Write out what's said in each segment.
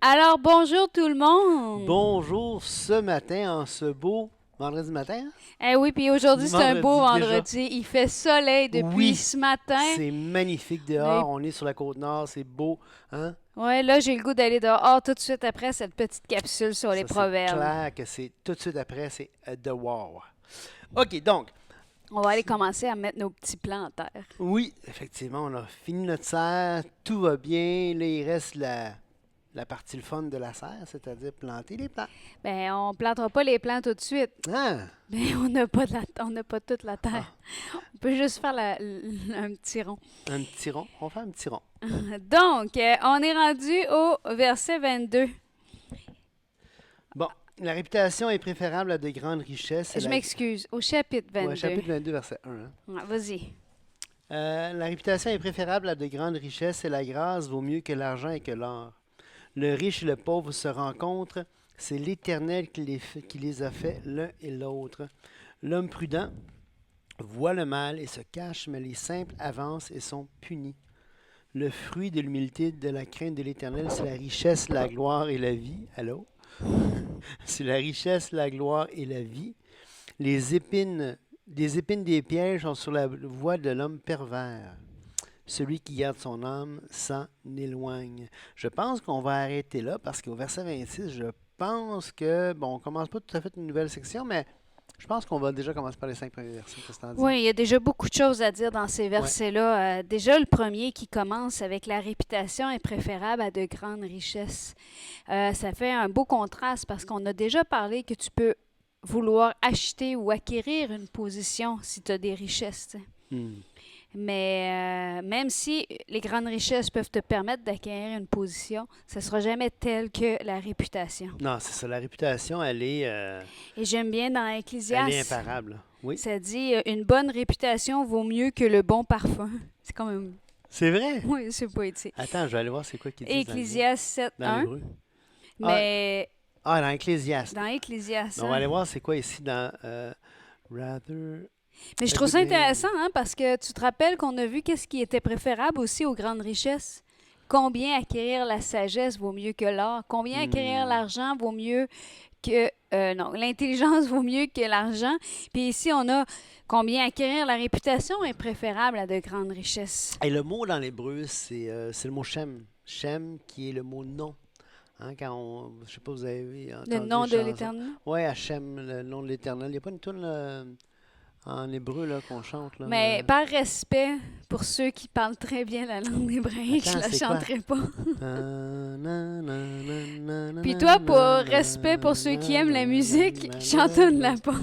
Alors, bonjour tout le monde! Bonjour ce matin, en ce beau vendredi matin. Hein? Eh oui, puis aujourd'hui, c'est un beau Vendredi déjà. vendredi. Il fait soleil depuis Oui, ce matin. c'est magnifique Mais, dehors. On est sur la côte nord, c'est beau. Hein? ouais, là, j'ai le goût d'aller dehors tout de suite après cette petite capsule sur les Ça, c'est proverbes. clair que c'est tout de suite après, c'est de wow. OK, donc, On va aller commencer à mettre nos petits plants en terre. oui, effectivement, on a fini notre serre, tout va bien. Là, il reste la partie le fun de la serre, c'est-à-dire planter les plants. Ben, on plantera pas les plants tout de suite. Ah, Ben, on n'a pas toute la terre. ah, On peut juste faire un petit rond. un petit rond. On fait un petit rond. Donc, on est rendu au verset 22. Bon, la réputation est préférable à de grandes richesses. Je m'excuse, au chapitre Ouais, 22. chapitre 22, verset 1. Hein. Ouais, vas-y. La réputation est préférable à de grandes richesses et la grâce vaut mieux que l'argent et que l'or. Le riche et le pauvre se rencontrent, c'est l'Éternel qui les a fait l'un et l'autre. L'homme prudent voit le mal et se cache, mais les simples avancent et sont punis. Le fruit de l'humilité, de la crainte de l'Éternel, c'est la richesse, la gloire et la vie. Allô? C'est la richesse, la gloire et la vie. Les épines, des épines des pièges sont sur la voie de l'homme pervers. Celui qui garde son âme s'en éloigne. Je pense qu'on va arrêter là parce qu'au verset 26, je pense que, bon, on commence pas tout à fait une nouvelle section, mais je pense qu'on va déjà commencer par les 5 premiers versets. Qu'est-ce que t'en dis? Oui, il y a déjà beaucoup de choses à dire dans ces Ouais. versets-là. Déjà, le premier qui commence avec la réputation est préférable à de grandes richesses. Ça fait un beau contraste parce qu'on a déjà parlé que tu peux vouloir acheter ou acquérir une position si tu as des richesses. Tu sais. Hmm. Mais même si les grandes richesses peuvent te permettre d'acquérir une position, ça ne sera jamais tel que la réputation. Non, c'est ça. La réputation, Et j'aime bien dans elle est Ecclésiaste. imparable. Oui. Ça dit une bonne réputation vaut mieux que le bon parfum. C'est quand même. C'est vrai? Oui, c'est poétique. Attends, je vais aller voir c'est quoi qu'ils disent Ecclésiaste 7, dans 1. l'hébreu. Ah, Mais dans Ecclésiaste. dans Ecclésiaste. On va aller voir c'est quoi ici dans Rather. Mais je trouve ça intéressant hein, parce que tu te rappelles qu'on a vu qu'est-ce qui était préférable aussi aux grandes richesses. Combien acquérir la sagesse vaut mieux que l'or? Combien acquérir Hmm. l'argent vaut mieux que... non, l'intelligence vaut mieux que l'argent. Puis ici, on a combien acquérir la réputation est préférable à de grandes richesses. Et le mot dans l'hébreu, c'est le mot Shem. Shem qui est le mot nom. Hein, je sais pas, vous avez Le entendu nom les de chansons. l'Éternel. Ouais, Hachem, le nom de l'Éternel. Il n'y a pas une tune en hébreu là, qu'on chante là. Mais par respect pour ceux qui parlent très bien la langue hébraïque, je Attends, la c'est quoi? chanterai pas. Puis Puis toi, pour respect pour ceux qui aiment la musique, chantonne-la pas.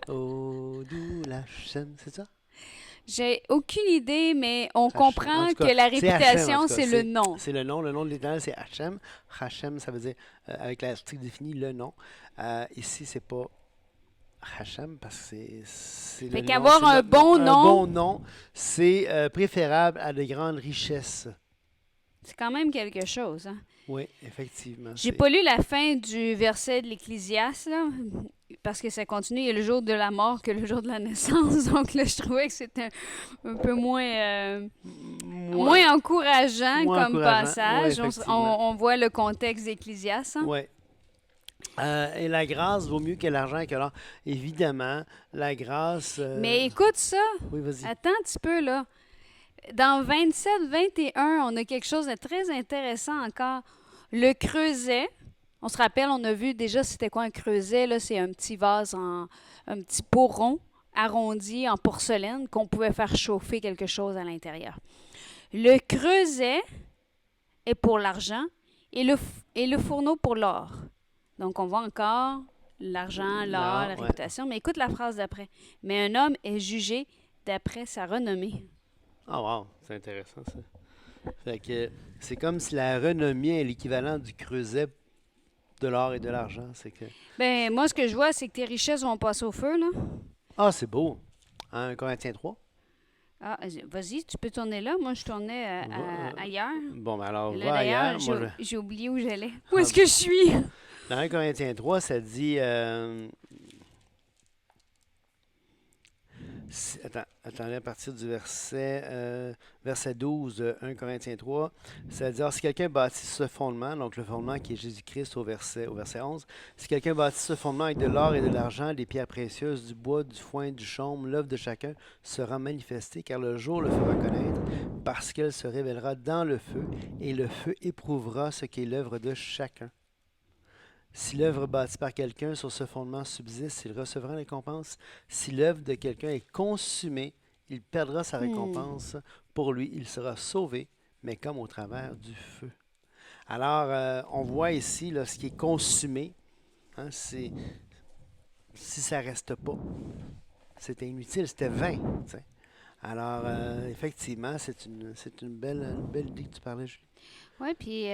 Oh, d'où la Hachem, c'est ça? J'ai aucune idée, mais on Hachem. En comprend tout que cas, la c'est Hachem, en réputation, tout cas. c'est le nom. C'est le nom. Le nom de l'Éternel, c'est Hachem. Hachem, ça veut dire, avec l'article défini, le nom. Ici, c'est pas Hachem parce que c'est Fait le nom, qu'avoir c'est un notre nom. bon Un nom, bon nom, c'est préférable à de grandes richesses. c'est quand même quelque chose. Hein. Oui, effectivement. J'ai pas lu la fin du verset de l'Ecclésiaste, là, parce que ça continue. Il y a le jour de la mort que le jour de la naissance. Donc là, je trouvais que c'était un peu moins encourageant Moins comme encourageant. passage. Oui, effectivement. On voit le contexte d'Ecclésiaste. Hein. Oui. Et la grâce vaut mieux que l'argent et que l'or. Évidemment, la grâce. Mais écoute ça. Oui, vas-y. Attends un petit peu, là. Dans 27-21, on a quelque chose de très intéressant encore. Le creuset. On se rappelle, on a vu déjà c'était quoi un creuset. Là, c'est un petit vase, un petit pot rond, arrondi en porcelaine qu'on pouvait faire chauffer quelque chose à l'intérieur. Le creuset est pour l'argent et le fourneau pour l'or. Donc, on voit encore l'argent, l'or, la Ouais. réputation. Mais écoute la phrase d'après. Mais un homme est jugé d'après sa renommée. Ah, wow, c'est intéressant ça. Fait que c'est comme si la renommée est l'équivalent du creuset de l'or et de l'argent. C'est que. Ben, moi, ce que je vois, c'est que tes richesses vont passer au feu, là. Ah, c'est beau. Hein, 1 Corinthiens 3. Ah, vas-y, tu peux tourner là. Moi, je tournais ailleurs. Bon, ben alors, Là, va d'ailleurs, ailleurs. Moi, j'ai oublié où j'allais. Où Ah, est-ce que je suis? dans 1 Corinthiens 3, ça dit. Attends. attendez, à partir du verset 12 de 1 Corinthiens 3, ça veut dire, si quelqu'un bâtit ce fondement, donc le fondement qui est Jésus-Christ au verset 11, si quelqu'un bâtit ce fondement avec de l'or et de l'argent, des pierres précieuses, du bois, du foin, du chaume, l'œuvre de chacun sera manifestée, car le jour le fera connaître, parce qu'elle se révélera dans le feu, et le feu éprouvera ce qui est l'œuvre de chacun. Si l'œuvre bâtie par quelqu'un sur ce fondement subsiste, il recevra une récompense. Si l'œuvre de quelqu'un est consumée, il perdra sa récompense. Pour lui, il sera sauvé, mais comme au travers du feu. Alors, on voit ici là, ce qui est consumé, hein, c'est si ça ne reste pas. C'était inutile, c'était vain. T'sais. Alors, effectivement, c'est une belle idée que tu parlais, Julie. Oui, puis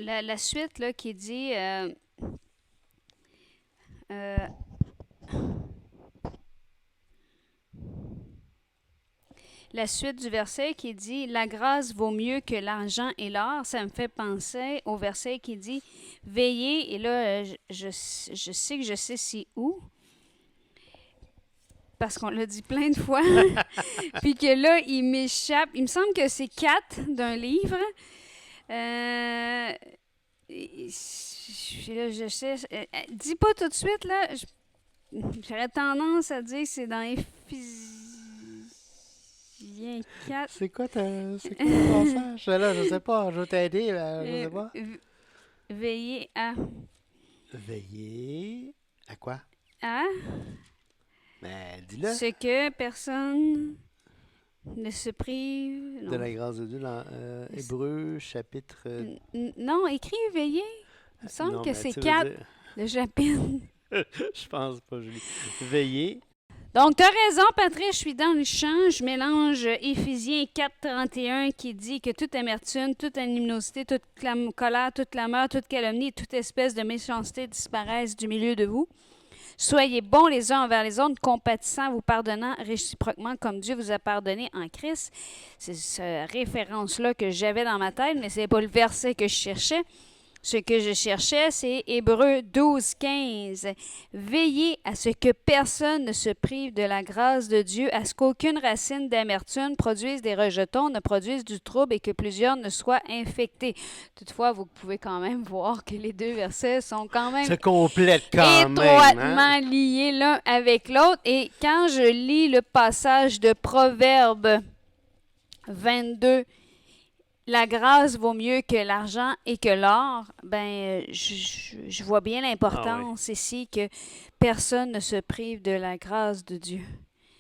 la suite là, qui dit euh, la suite du verset qui dit la grâce vaut mieux que l'argent et l'or, ça me fait penser au verset qui dit veillez, et là je sais que je sais c'est où, parce qu'on l'a dit plein de fois, puis que là il m'échappe, il me semble que c'est 4 d'un livre. Je sais, dis pas tout de suite, là. J'aurais tendance à dire que c'est dans Éphésiens 4. C'est quoi le passage? Là, je sais pas, je vais t'aider, je sais pas. Veiller à. Veiller à quoi? À. Mais dis-le. Ce que personne ne se prive. De la grâce de Dieu dans Hébreux, chapitre. Non, écrit veiller. Il me semble non, que mais c'est tu veux 4 dire- le chapitre. Je pense pas, Julie. Veiller. Donc, tu as raison, Patrick, je suis dans le champ. Je mélange Éphésiens 4:31 qui dit que toute amertume, toute animosité, toute colère, toute clameur, toute calomnie, toute espèce de méchanceté disparaissent du milieu de vous. Soyez bons les uns envers les autres, compatissants, vous pardonnant réciproquement comme Dieu vous a pardonné en Christ. C'est cette référence-là que j'avais dans ma tête, mais ce n'est pas le verset que je cherchais. Ce que je cherchais, c'est Hébreux 12:15. Veillez à ce que personne ne se prive de la grâce de Dieu, à ce qu'aucune racine d'amertume produise des rejetons, ne produise du trouble et que plusieurs ne soient infectés. Toutefois, vous pouvez quand même voir que les deux versets sont quand même Se complète quand même. étroitement Hein? liés l'un avec l'autre. Et quand je lis le passage de Proverbes 22, la grâce vaut mieux que l'argent et que l'or, ben, je vois bien l'importance ici que personne ne se prive de la grâce de Dieu.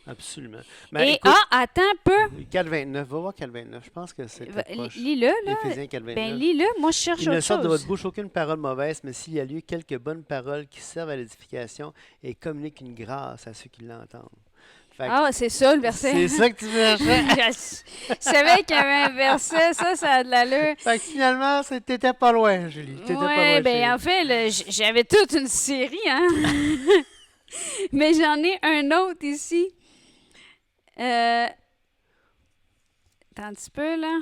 Absolument. Ben, Et, écoute, attends un peu. 4,29. Va voir 4,29. Je pense que c'est proche. Lis-le, là. Éphésiens 4,29. Ben, lis-le. Moi, je cherche Il ne autre sort de votre chose. bouche aucune parole mauvaise, mais s'il y a lieu, quelques bonnes paroles qui servent à l'édification et communiquent une grâce à ceux qui l'entendent. Fait que Ah, c'est ça, le verset. c'est ça que tu cherchais. Je savais qu'il y avait un verset. Ça a de l'allure. Fait que finalement, t'étais pas loin, Julie. T'étais pas Ouais, loin, ben chérie. en fait, là, j'avais toute une série, hein. Mais j'en ai un autre ici. Attends un petit peu, là.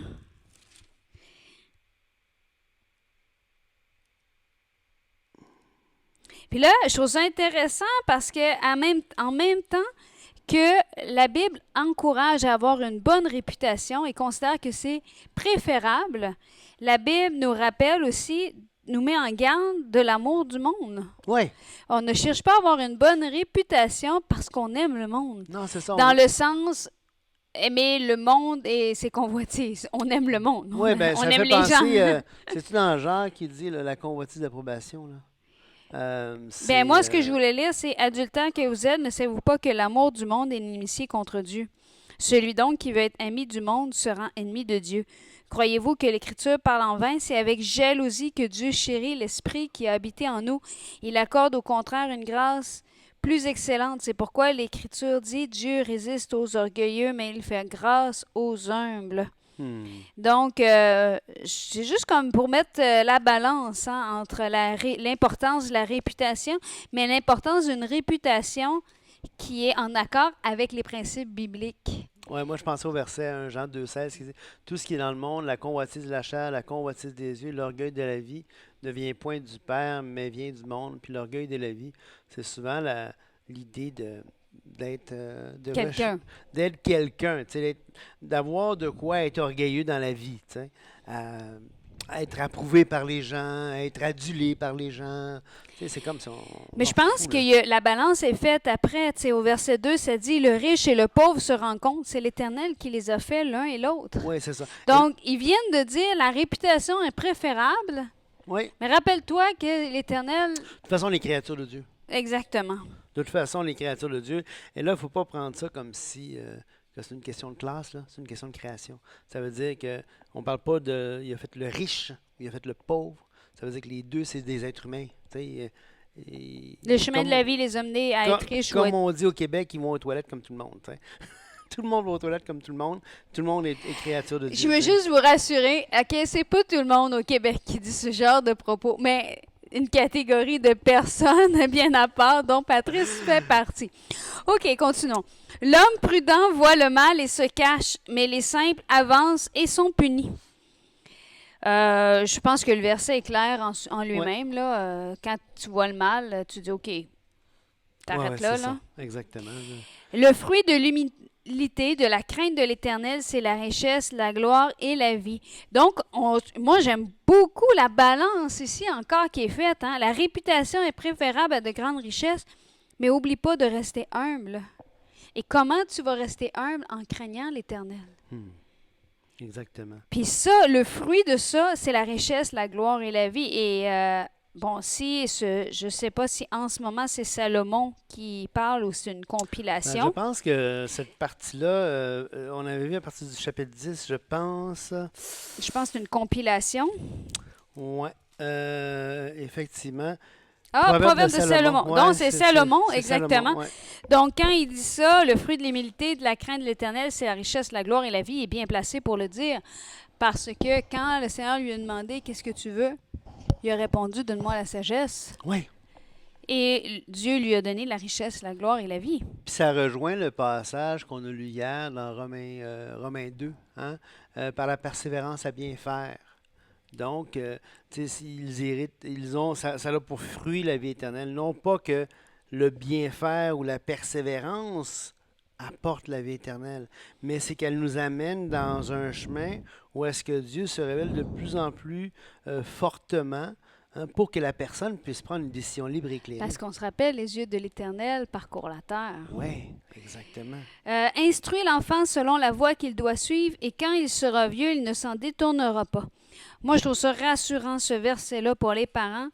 Puis là, je trouve ça intéressant parce que en même temps que la Bible encourage à avoir une bonne réputation et considère que c'est préférable, la Bible nous rappelle aussi, nous met en garde de l'amour du monde. Oui. On ne cherche pas à avoir une bonne réputation parce qu'on aime le monde. Non, c'est ça. Dans le sens, aimer le monde et ses convoitises. On aime le monde. Oui, ben on ça aime fait les penser, gens. c'est-tu dans Jean qui dit là, la convoitise d'approbation, là? Ben moi, ce que je voulais lire, c'est adultère que vous êtes, ne savez-vous pas que l'amour du monde est l'inimitié contre Dieu? Celui donc qui veut être ami du monde se rend ennemi de Dieu. Croyez-vous que l'Écriture parle en vain? C'est avec jalousie que Dieu chérit l'Esprit qui a habité en nous. Il accorde au contraire une grâce plus excellente. C'est pourquoi l'Écriture dit Dieu résiste aux orgueilleux, mais il fait grâce aux humbles. Donc, c'est juste comme pour mettre la balance entre l'importance de la réputation, mais l'importance d'une réputation qui est en accord avec les principes bibliques. Oui, moi je pensais au verset 1 Jean 2,16 qui dit tout ce qui est dans le monde, la convoitise de la chair, la convoitise des yeux, l'orgueil de la vie, ne vient point du Père, mais vient du monde. Puis l'orgueil de la vie, c'est souvent l'idée Quelqu'un. d'être quelqu'un, tu sais, d'avoir de quoi être orgueilleux dans la vie, tu sais, être approuvé par les gens, être adulé par les gens. Tu sais, c'est comme ça. On Mais je s'en pense fout, que là. la balance est faite après. Tu sais, au verset 2, ça dit, le riche et le pauvre se rencontrent. C'est l'Éternel qui les a fait l'un et l'autre. Oui, c'est ça. Donc, ils viennent de dire, la réputation est préférable. Oui, Mais rappelle-toi que l'Éternel... de toute façon, les créatures de Dieu. Exactement. De toute façon, les créatures de Dieu. Et là, il ne faut pas prendre ça comme si que c'est une question de classe, là. C'est une question de création. Ça veut dire que on parle pas de il a fait le riche, il a fait le pauvre. Ça veut dire que les deux, c'est des êtres humains. Tu sais, Le chemin de comme, la vie les a menés à être riches ou à comme être... on dit au Québec, ils vont aux toilettes comme tout le monde. Tu sais. Tout le monde va aux toilettes comme tout le monde. Tout le monde est créature de Je Dieu. veux Tu sais. juste vous rassurer, OK, c'est pas tout le monde au Québec qui dit ce genre de propos, mais une catégorie de personnes bien à part dont Patrice fait partie. OK, continuons. L'homme prudent voit le mal et se cache, mais les simples avancent et sont punis. Je pense que le verset est clair en Ouais. lui-même. Là. Quand tu vois le mal, tu dis OK, t'arrêtes Ouais, là. c'est Là. ça. Exactement. Là. Le fruit de l'humilité, de la crainte de l'Éternel, c'est la richesse, la gloire et la vie. Donc, moi, j'aime beaucoup la balance ici encore qui est faite. Hein. La réputation est préférable à de grandes richesses, mais oublie pas de rester humble. Et comment tu vas rester humble en craignant l'Éternel? Hmm. Exactement. Puis ça, le fruit de ça, c'est la richesse, la gloire et la vie. Et bon, je ne sais pas si en ce moment c'est Salomon qui parle ou c'est une Je compilation. pense que cette partie-là, on avait vu à partir du chapitre 10, je pense. Je pense que c'est une compilation. Ouais, effectivement. Ah, Proverbe de Salomon. Ouais, Donc, c'est Salomon, c'est exactement. Salomon, ouais. Donc, quand il dit ça, le fruit de l'humilité, de la crainte de l'Éternel, c'est la richesse, la gloire et la vie, il est bien placé pour le dire. Parce que quand le Seigneur lui a demandé « Qu'est-ce que tu veux? » il a répondu « Donne-moi la sagesse. Ouais. » Et Dieu lui a donné la richesse, la gloire et la vie. Puis ça rejoint le passage qu'on a lu hier dans Romains 2, hein, par la persévérance à bien faire. Donc, tu sais, s'ils héritent, ça a pour fruit la vie éternelle. Non pas que le bien faire ou la persévérance apporte la vie éternelle, mais c'est qu'elle nous amène dans un chemin où est-ce que Dieu se révèle de plus en plus fortement, hein, pour que la personne puisse prendre une décision libre et éclairée. Parce qu'on se rappelle, les yeux de l'Éternel parcourent la terre. Oui, exactement. Instruis l'enfant selon la voie qu'il doit suivre, et quand il sera vieux, il ne s'en détournera pas. Moi, je trouve ça rassurant, ce verset-là, pour les parents.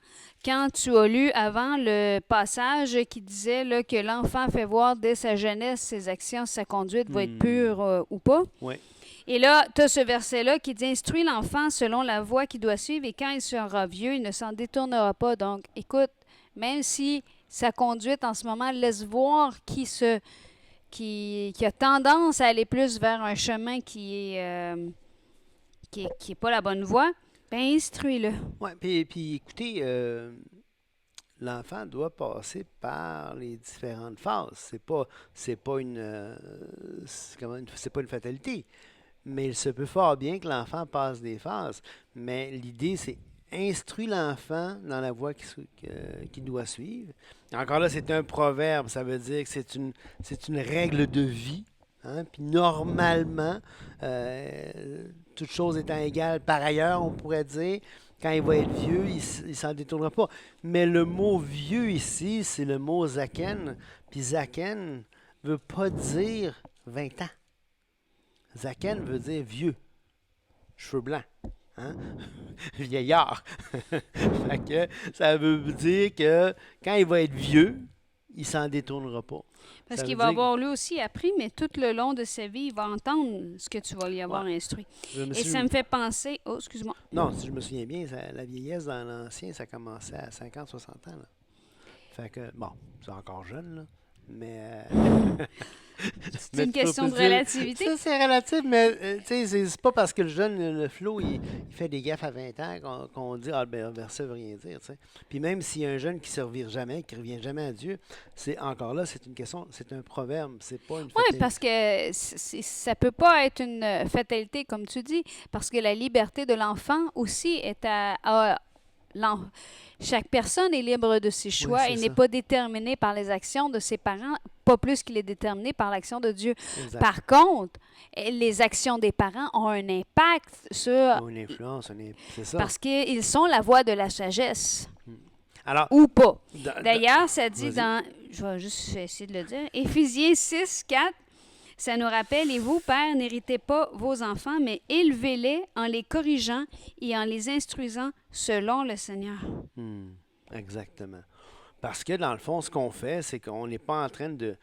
Quand tu as lu avant le passage qui disait là, que l'enfant fait voir dès sa jeunesse ses actions, sa conduite va être pure ou pas. Oui. Et là, tu as ce verset-là qui dit « Instruis l'enfant selon la voie qu'il doit suivre, et quand il sera vieux, il ne s'en détournera pas. » Donc, écoute, même si sa conduite en ce moment laisse voir qui a tendance à aller plus vers un chemin qui est pas la bonne voie, ben instruis-le. Oui, puis écoutez, l'enfant doit passer par les différentes phases. C'est pas c'est pas une fatalité. Mais il se peut fort bien que l'enfant passe des phases. Mais l'idée, c'est instruire l'enfant dans la voie qu'il doit suivre. Encore là, c'est un proverbe. Ça veut dire que c'est une règle de vie. Hein? Puis normalement, toute chose étant égale par ailleurs, on pourrait dire, quand il va être vieux, il ne s'en détournera pas. Mais le mot vieux ici, c'est le mot zaken. Puis zaken ne veut pas dire 20 ans. Zaken veut dire vieux, cheveux blancs, hein? Vieillard. Fait que ça veut dire que quand il va être vieux, il s'en détournera pas. Parce Ça qu'il veut va dire avoir lui aussi appris, mais tout le long de sa vie, il va entendre ce que tu vas lui avoir instruit. je me Et suis- ça me fait penser... Oh, excuse-moi. Non, si je me souviens bien, la vieillesse dans l'ancien, ça commençait à 50, 60 ans. Là. Fait que, bon, c'est encore jeune, là. Mais. C'est une question de relativité. Ça, c'est relatif, mais tu sais, c'est pas parce que le jeune, le flot, il fait des gaffes à 20 ans qu'on dit, ah, ben, verset veut rien dire, tu sais. Puis même s'il y a un jeune qui ne se revire jamais, qui ne revient jamais à Dieu, c'est encore là, c'est une question, c'est un proverbe, c'est pas une Oui, fatalité. parce que ça peut pas être une fatalité, comme tu dis, parce que la liberté de l'enfant aussi chaque personne est libre de ses Oui, choix c'est et n'est ça. pas déterminée par les actions de ses parents, pas plus qu'il est déterminé par l'action de Dieu. Exact. Par contre, les actions des parents ont un impact Ils sur, ont une influence, c'est ça. parce qu'ils sont la voie de la sagesse, Alors, ou pas. dans- D'ailleurs, ça dit vas-y. dans, je vais juste essayer de le dire, Éphésiens 6, 4, ça nous rappelle, et vous, pères, n'héritez pas vos enfants, mais élevez-les en les corrigeant et en les instruisant selon le Seigneur. Exactement. Parce que dans le fond, ce qu'on fait, c'est qu'on n'est pas en train de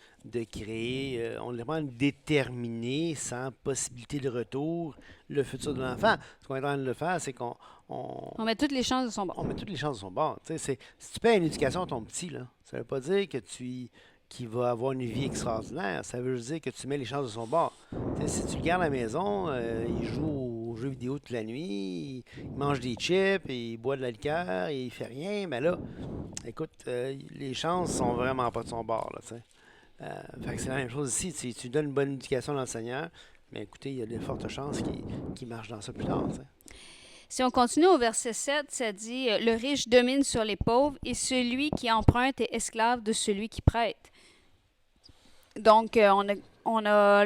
créer, on n'est pas en train de déterminer sans possibilité de retour le futur de l'enfant. Ce qu'on est en train de le faire, c'est qu'on On met toutes les chances de son bord. on met toutes les chances de son bord. Tu sais, si tu payes une éducation à ton petit, là, ça ne veut pas dire qu'il va avoir une vie extraordinaire. Ça veut juste dire que tu mets les chances de son bord. Tu sais, si tu le gardes à la maison, il joue aux jeux vidéo toute la nuit, il mange des chips, il boit de la liqueur, il fait rien, mais là, écoute, les chances sont vraiment pas de son bord. Là, tu sais. Fait que c'est la même chose ici. Tu donnes une bonne éducation dans le Seigneur, mais écoutez, il y a de fortes chances qu'il marche dans ça plus tard. Tu sais. Si on continue au verset 7, ça dit le riche domine sur les pauvres et celui qui emprunte est esclave de celui qui prête. Donc, on a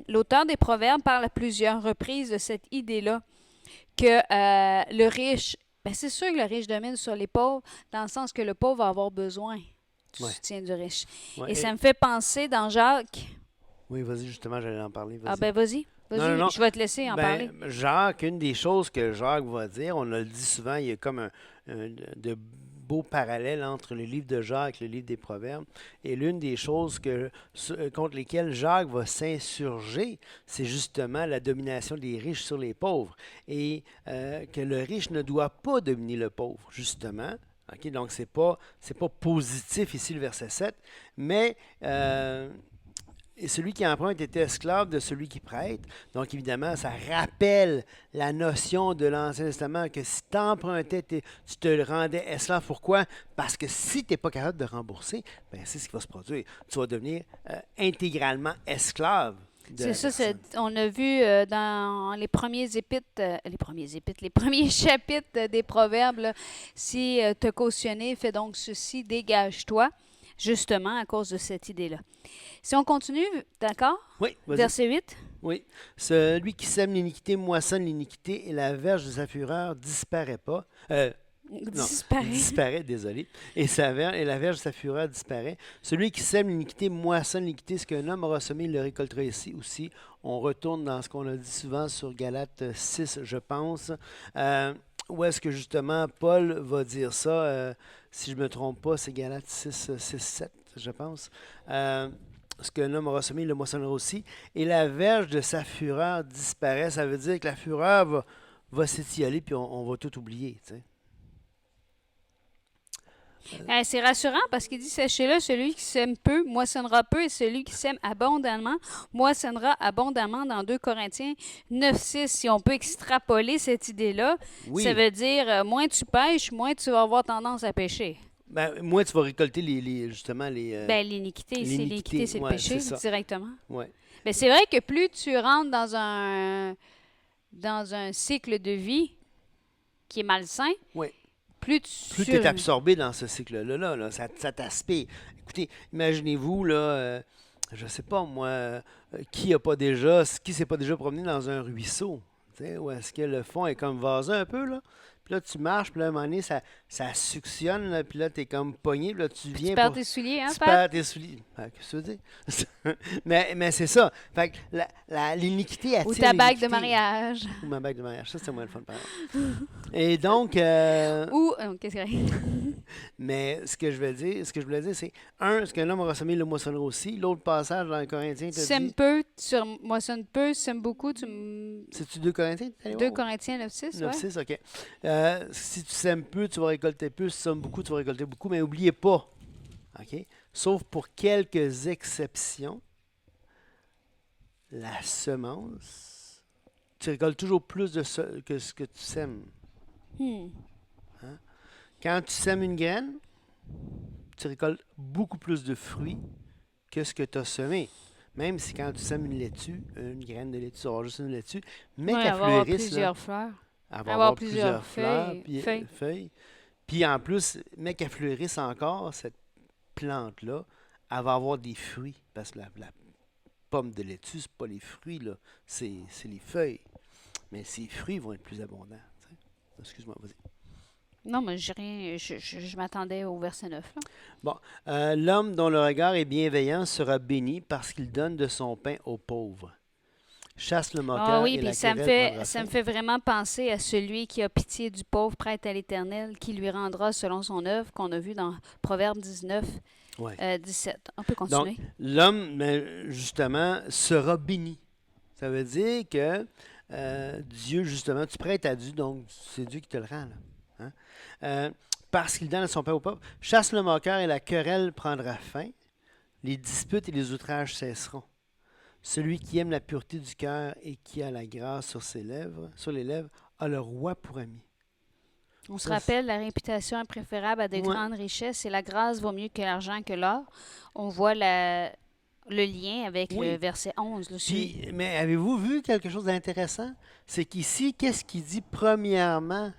l'auteur des Proverbes parle à plusieurs reprises de cette idée-là que le riche, ben c'est sûr que le riche domine sur les pauvres, dans le sens que le pauvre va avoir besoin du Ouais. soutien du riche. Ouais, Et ça me fait penser dans Jacques. oui, vas-y, justement, j'allais en parler. Ah Vas-y. ben vas-y, Non, non, non. je vais te laisser en parler. Jacques, une des choses que Jacques va dire, on le dit souvent, il y a comme de beaux parallèles entre le livre de Jacques et le livre des Proverbes. Et l'une des choses contre lesquelles Jacques va s'insurger, c'est justement la domination des riches sur les pauvres. Et que le riche ne doit pas dominer le pauvre, justement. OK, donc, c'est pas positif ici, le verset 7, mais et celui qui emprunte était esclave de celui qui prête. Donc, évidemment, ça rappelle la notion de l'Ancien Testament que si tu empruntais, tu te le rendais esclave. Pourquoi? Parce que si tu n'es pas capable de rembourser, ben, c'est ce qui va se produire. Tu vas devenir intégralement esclave de C'est la ça, personne. on a vu dans les premiers les premiers chapitres des Proverbes, là, si te cautionné, fais donc ceci, dégage-toi, justement à cause de cette idée-là. Si on continue, d'accord? Oui, vas-y. Verset 8. Oui. Celui qui sème l'iniquité moissonne l'iniquité et la verge de sa fureur disparaît pas. Non, disparaît, désolé. Et la verge de sa fureur disparaît. Celui qui sème l'iniquité moissonne l'iniquité. Ce qu'un homme aura semé, il le récoltera ici aussi. On retourne dans ce qu'on a dit souvent sur Galates 6, je pense. Où est-ce que justement Paul va dire ça? Si je ne me trompe pas, c'est Galates 6, 6, 7, je pense. Ce qu'un homme aura semé, il le moissonnera aussi. Et la verge de sa fureur disparaît. Ça veut dire que la fureur va s'étioler, puis on va tout oublier. Tu sais. C'est rassurant parce qu'il dit, sachez-le, celui qui sème peu moissonnera peu et celui qui sème abondamment moissonnera abondamment dans 2 Corinthiens 9,6. Si on peut extrapoler cette idée-là, Oui. ça veut dire moins tu pêches, moins tu vas avoir tendance à pêcher. Ben, moins tu vas récolter justement les. Ben, l'iniquité, ici, l'iniquité, c'est le ouais, péché c'est ça. directement. Ouais. Mais c'est vrai que plus tu rentres dans un cycle de vie qui est malsain, Ouais. plus Plus tu es absorbé dans ce cycle-là, là, ça t'aspire. Écoutez, imaginez-vous, là, je sais pas moi, qui s'est pas déjà promené dans un ruisseau, tu sais, où est-ce que le fond est comme vaseux un peu, là. Puis là, tu marches, puis là, à un moment donné, ça suctionne, là, puis là, tu es comme pogné, puis là, tu viens tu perds pour... tes souliers, hein, Tu Pat? perds tes souliers. Qu'est-ce que tu veux dire? mais c'est ça. Fait que l'iniquité attire Ou ta bague de l'iniquité. mariage. Ou ma bague de mariage. Ça, c'est moins le fun, par exemple. Et donc... Ou, qu'est-ce que mais ce que je voulais dire, c'est, ce qu'un homme aura semé, le moissonnera aussi. L'autre passage dans le Corinthien tu te sèmes dit... peu, tu moissonnes peu, tu sèmes beaucoup, C'est-tu 2 Corinthiens? 2 Corinthiens 9,6, ouais. 9-6, OK. Si tu sèmes peu, tu vas récolter peu. Si tu sèmes beaucoup, tu vas récolter beaucoup. Mais n'oubliez pas, OK? Sauf pour quelques exceptions, la semence, tu récoltes toujours plus que ce que tu sèmes. Quand tu sèmes une graine, tu récoltes beaucoup plus de fruits que ce que tu as semé. Même si quand tu sèmes une graine de laitue, tu auras juste une laitue, mais Ouais, qu'elle on va avoir fleurisse, là, plusieurs fleurs. Elle va Avoir avoir plusieurs plusieurs fleurs, feuilles. puis Feuilles. feuilles. Puis en plus, mais qu'elle fleurisse encore, cette plante-là, elle va avoir des fruits. Parce que la pomme de laitue, c'est pas les fruits, là. C'est les feuilles. Mais ces fruits vont être plus abondants. Tu sais. Excuse-moi, vas-y. Non, mais j'ai rien. Je m'attendais au verset 9, là. Bon, l'homme dont le regard est bienveillant sera béni parce qu'il donne de son pain aux pauvres. Chasse le Ah moqueur oui, et puis la querelle prendra ça me fin. fait vraiment penser à celui qui a pitié du pauvre prêtre à l'Éternel, qui lui rendra selon son œuvre, qu'on a vu dans Proverbe 19, Ouais. 17. On peut Donc, continuer. l'homme, mais, justement, sera béni. Ça veut dire que Dieu, justement, tu prêtes à Dieu, donc c'est Dieu qui te le rend. Là. Hein? Euh, Parce qu'il donne à son pain au peuple. Chasse le moqueur et la querelle prendra fin. Les disputes et les outrages cesseront. Celui qui aime la pureté du cœur et qui a la grâce sur les lèvres, a le roi pour ami. On se Ça, rappelle, la réputation est préférable à de ouais. grandes richesses et la grâce vaut mieux que l'argent que l'or. On voit le lien avec le Oui. verset 11. Là, Puis, mais avez-vous vu quelque chose d'intéressant? C'est qu'ici, qu'est-ce qu'il dit premièrement?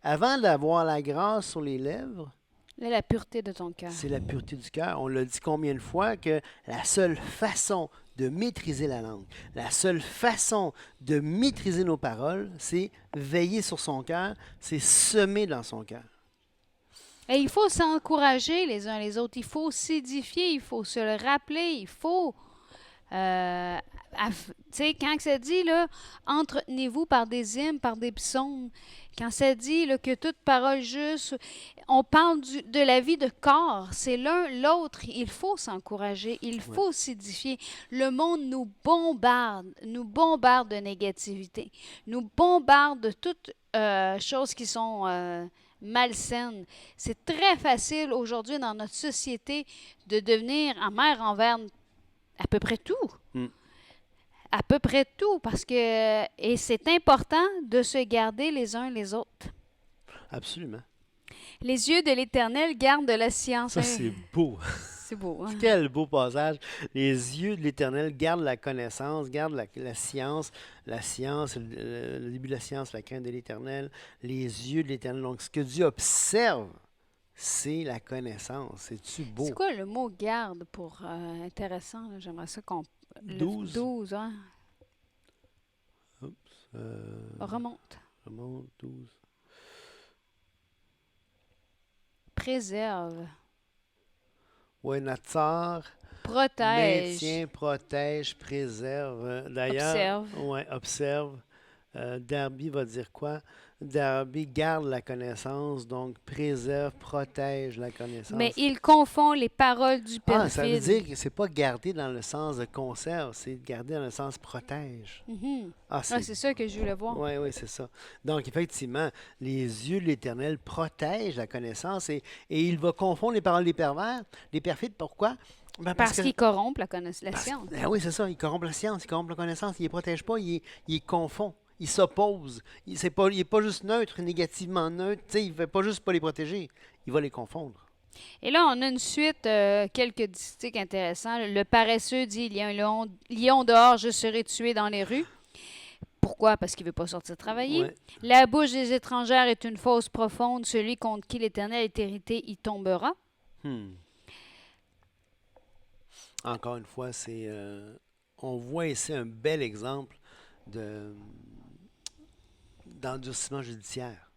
Avant d'avoir la grâce sur les lèvres, là, la pureté de ton cœur. c'est la pureté du cœur. On l'a dit combien de fois que la seule façon de maîtriser la langue, la seule façon de maîtriser nos paroles, c'est veiller sur son cœur, c'est semer dans son cœur. Et il faut s'encourager les uns les autres. Il faut s'édifier. Il faut se le rappeler. Il faut tu sais, quand ça dit, là, entretenez-vous par des hymnes, par des psaumes, quand ça dit là, que toute parole juste, on parle de la vie de corps, c'est l'un l'autre, il faut s'encourager, il Ouais. faut s'édifier. Le monde nous bombarde de négativité, nous bombarde de toutes choses qui sont malsaines. C'est très facile aujourd'hui dans notre société de devenir amer envers à peu près tout. Mm. À peu près tout, parce que et c'est important de se garder les uns les autres. Absolument. Les yeux de l'Éternel gardent de la science. Ça, c'est beau. C'est beau, hein? Quel beau passage. Les yeux de l'Éternel gardent la connaissance, gardent la science, le début de la science, la crainte de l'Éternel, les yeux de l'Éternel. Donc, ce que Dieu observe, c'est la connaissance. C'est-tu beau? C'est quoi le mot garde pour intéressant? Là? J'aimerais ça qu'on... 12. 12, hein? Oups, Remonte. remonte, 12. Préserve. Ouais, Natsar, Protège. maintient, protège, préserve. D'ailleurs, Observe. ouais, observe. Darby va dire quoi? Darby garde la connaissance, donc préserve, protège la Mais connaissance. il confond les paroles du Ah, ça veut perfide. dire que c'est pas garder dans le sens de conserve, c'est garder dans le sens protège. Mhm. Ah, Ouais, c'est c'est ça que je voulais voir. oui, oui, c'est ça. Donc, effectivement, les yeux de l'Éternel protègent la connaissance et il va confondre les paroles des pervers, des perfides. Pourquoi? Ben, Parce qu'il corrompt la parce- science. ben oui, c'est ça. Il corrompt la science, il corrompt la connaissance, il ne les protège pas, il les confond. Il s'oppose. Il n'est pas juste neutre, négativement neutre. Tu sais, il ne fait pas juste pas les protéger, il va les confondre. Et là, on a une suite, quelques distiques intéressants. Le paresseux dit, il y a un lion dehors, je serai tué dans les rues. Pourquoi? Parce qu'il ne veut pas sortir travailler. Ouais. La bouche des étrangères est une fosse profonde. Celui contre qui l'Éternel est hérité, y tombera. Hmm. Encore une fois, on voit ici un bel exemple de, d'endurcissement judiciaire.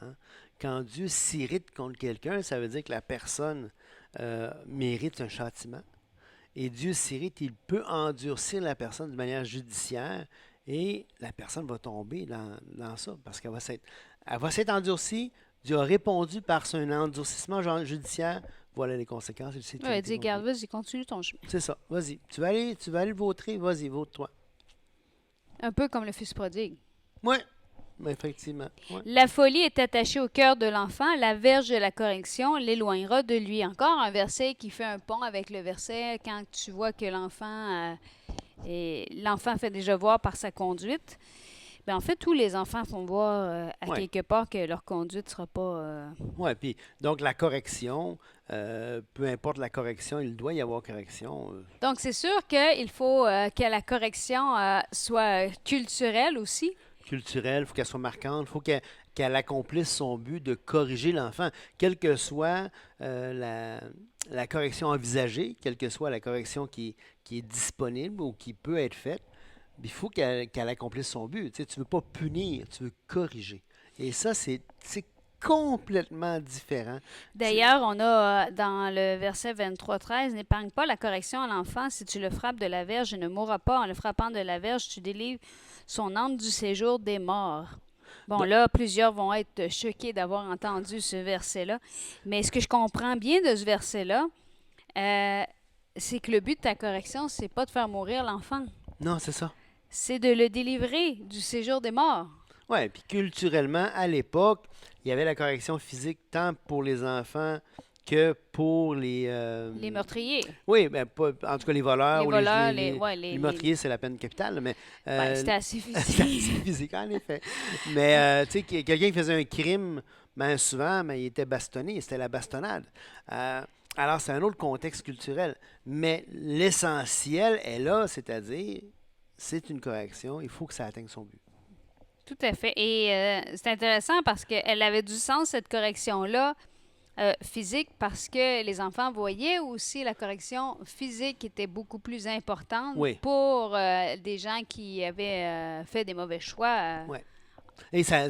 Hein. Quand Dieu s'irrite contre quelqu'un, ça veut dire que la personne mérite un châtiment. Et Dieu s'irrite, il peut endurcir la personne de manière judiciaire et la personne va tomber dans ça parce elle va s'être endurcie. Dieu a répondu par un endurcissement judiciaire. Voilà les conséquences. Il s'est Ouais, il irrité dit, contre regarde, lui. vas-y, continue ton chemin. C'est ça, vas-y. Tu vas aller le vautrer, vas-y, vautre-toi. Un peu comme le fils prodigue. Oui, effectivement. Ouais. La folie est attachée au cœur de l'enfant. La verge de la correction l'éloignera de lui. Encore un verset qui fait un pont avec le verset quand tu vois que l'enfant fait déjà voir par sa conduite. Ben, en fait, tous les enfants font voir à Ouais. quelque part que leur conduite ne sera pas... Ouais, puis donc la correction, peu importe la correction, il doit y avoir correction. Donc, c'est sûr qu'il faut que la correction soit culturelle aussi. culturelle, il faut qu'elle soit marquante, il faut qu'elle accomplisse son but de corriger l'enfant, quelle que soit la correction envisagée, quelle que soit la correction qui est disponible ou qui peut être faite, il faut qu'elle accomplisse son but. Tu ne veux pas punir, tu veux corriger. Et ça, c'est complètement différent. D'ailleurs, on a dans le verset 23-13, n'épargne pas la correction à l'enfant. Si tu le frappes de la verge, il ne mourra pas. En le frappant de la verge, tu délivres son âme du séjour des morts. Bon, là, plusieurs vont être choqués d'avoir entendu ce verset-là. Mais ce que je comprends bien de ce verset-là, c'est que le but de ta correction, c'est pas de faire mourir l'enfant. Non, c'est ça. C'est de le délivrer du séjour des morts. Oui, puis culturellement, à l'époque, il y avait la correction physique tant pour les enfants que pour les... Les meurtriers. Oui, ben, en tout cas les voleurs. Les ou voleurs, les meurtriers, c'est la peine capitale, là, mais... c'était assez c'est physique. assez physique, en effet. Mais, tu sais, quelqu'un qui faisait un crime, ben, souvent, ben, il était bastonné, c'était la bastonnade. Alors, c'est un autre contexte culturel. Mais l'essentiel est là, c'est-à-dire, c'est une correction, il faut que ça atteigne son but. Tout à fait. Et c'est intéressant parce qu'elle avait du sens, cette correction-là, physique, parce que les enfants voyaient aussi la correction physique qui était beaucoup plus importante Oui. pour des gens qui avaient fait des mauvais choix. Oui. Et ça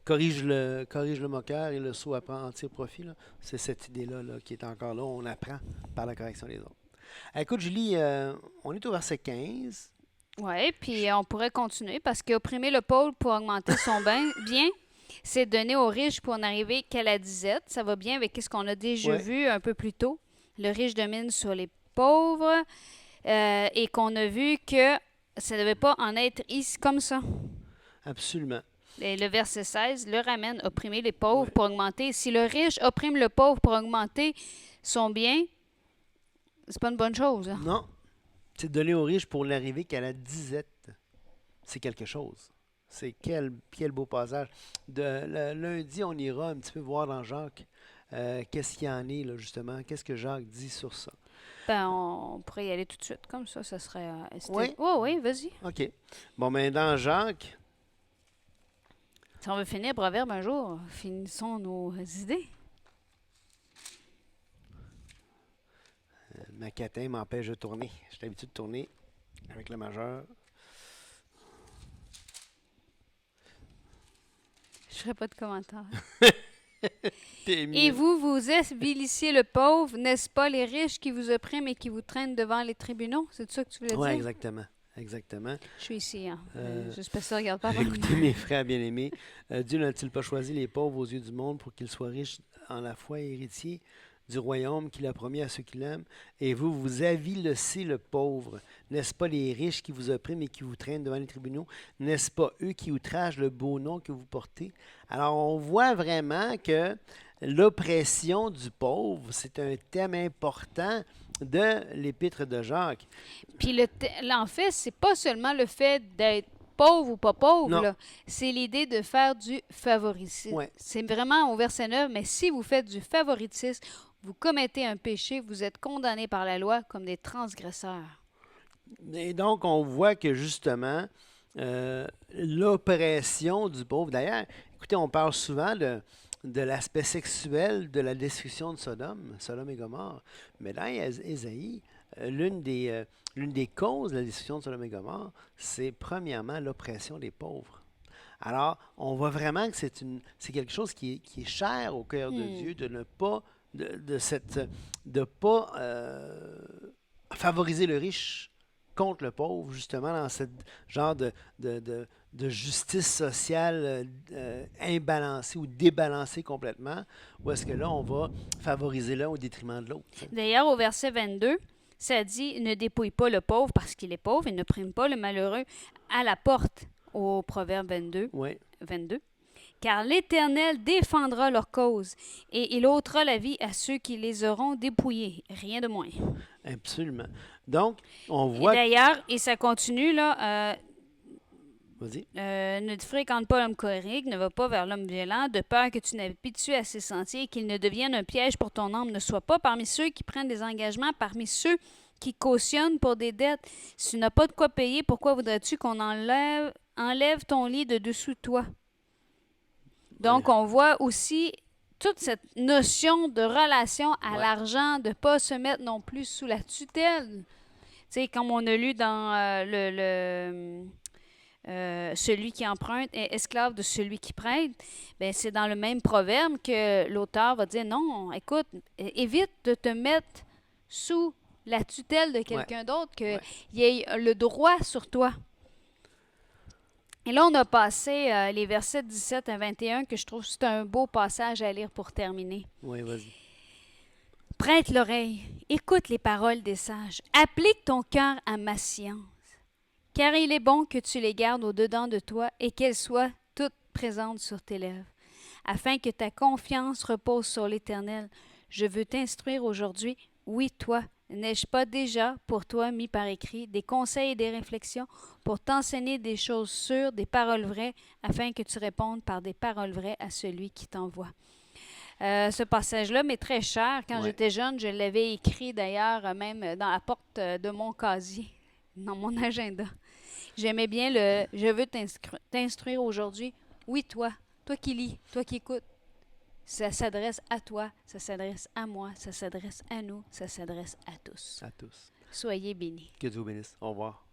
corrige le moqueur et le sot apprend en tire profit. Là. C'est cette idée-là là, qui est encore là. On apprend par la correction des autres. Écoute, Julie, on est au verset 15. Oui, puis on pourrait continuer parce qu'opprimer le pauvre pour augmenter son bien, c'est donner aux riches pour n'arriver qu'à la disette. Ça va bien avec ce qu'on a déjà vu un peu plus tôt. Le riche domine sur les pauvres et qu'on a vu que ça ne devait pas en être ici comme ça. Absolument. Et le verset 16 le ramène opprimer les pauvres pour augmenter. Si le riche opprime le pauvre pour augmenter son bien, c'est pas une bonne chose. Hein? Non. C'est donner aux riches pour n'arriver qu'à la disette. C'est quelque chose. C'est quel beau passage. Lundi, on ira un petit peu voir dans Jacques qu'est-ce qu'il y en est, là, justement. Qu'est-ce que Jacques dit sur ça? Ben, on pourrait y aller tout de suite. Comme ça serait... Oui? Oui, vas-y. OK. Bon, ben dans Jacques... Si on veut finir Proverbe un jour, finissons nos idées. Ma catin m'empêche de tourner. J'ai l'habitude de tourner avec le majeur. Je ferai pas de commentaire. Et vous avilissez le pauvre, n'est-ce pas les riches qui vous oppriment et qui vous traînent devant les tribunaux? C'est ça que tu voulais dire? Oui, exactement. Exactement. Je suis ici. Hein. J'espère que ça ne regarde pas. Écoutez, mes frères bien-aimés, Dieu n'a-t-il pas choisi les pauvres aux yeux du monde pour qu'ils soient riches en la foi et héritiers du royaume qu'il a promis à ceux qui l'aiment? Et vous avilissez le pauvre. N'est-ce pas les riches qui vous oppriment et qui vous traînent devant les tribunaux? N'est-ce pas eux qui outragent le beau nom que vous portez? Alors, on voit vraiment que l'oppression du pauvre, c'est un thème important de l'épître de Jacques. Puis en fait, c'est pas seulement le fait d'être pauvre ou pas pauvre, là. C'est l'idée de faire du favoritisme. Ouais. C'est vraiment au verset 9, mais si vous faites du favoritisme, vous commettez un péché, vous êtes condamnés par la loi comme des transgresseurs. Et donc, on voit que justement, l'oppression du pauvre, d'ailleurs, écoutez, on parle souvent de l'aspect sexuel de la destruction de Sodome et Gomorrhe. Mais dans Ésaïe, l'une des causes de la destruction de Sodome et Gomorrhe, c'est premièrement l'oppression des pauvres. Alors, on voit vraiment que c'est quelque chose qui est cher au cœur de Dieu, de ne pas, de pas favoriser le riche contre le pauvre, justement, dans ce genre de justice sociale imbalancée ou débalancée complètement, où est-ce que là, on va favoriser l'un au détriment de l'autre. D'ailleurs, au verset 22, ça dit « Ne dépouille pas le pauvre parce qu'il est pauvre et ne prime pas le malheureux à la porte » au Proverbe 22. Car l'Éternel défendra leur cause et il ôtera la vie à ceux qui les auront dépouillés. Rien de moins. Absolument. Donc, on voit... Et d'ailleurs, et ça continue, là... Vas-y. Ne fréquente pas l'homme colérique, ne va pas vers l'homme violent, de peur que tu n'habitues à ses sentiers et qu'il ne devienne un piège pour ton âme. Ne sois pas parmi ceux qui prennent des engagements, parmi ceux qui cautionnent pour des dettes. Si tu n'as pas de quoi payer, pourquoi voudrais-tu qu'on enlève enlève ton lit de dessous de toi. Donc, Ouais. on voit aussi toute cette notion de relation à Ouais. l'argent, de ne pas se mettre non plus sous la tutelle. Tu sais, comme on a lu dans celui qui emprunte est esclave de celui qui prête, ben c'est dans le même proverbe que l'auteur va dire non, écoute, évite de te mettre sous la tutelle de Ouais. quelqu'un d'autre, qu'il Ouais. y ait le droit sur toi. Et là, on a passé les versets 17 à 21 que je trouve que c'est un beau passage à lire pour terminer. Oui, vas-y. Prête l'oreille, écoute les paroles des sages, applique ton cœur à ma science, car il est bon que tu les gardes au-dedans de toi et qu'elles soient toutes présentes sur tes lèvres, afin que ta confiance repose sur l'Éternel. Je veux t'instruire aujourd'hui, oui, toi, n'ai-je pas déjà pour toi mis par écrit des conseils et des réflexions pour t'enseigner des choses sûres, des paroles vraies, afin que tu répondes par des paroles vraies à celui qui t'envoie. Ce passage-là m'est très cher. Quand Ouais. j'étais jeune, je l'avais écrit d'ailleurs même dans la porte de mon casier, dans mon agenda. J'aimais bien le « Je veux t'instruire aujourd'hui ». Oui, toi qui lis, toi qui écoutes. Ça s'adresse à toi, ça s'adresse à moi, ça s'adresse à nous, ça s'adresse à tous. À tous. Soyez bénis. Que Dieu vous bénisse. Au revoir.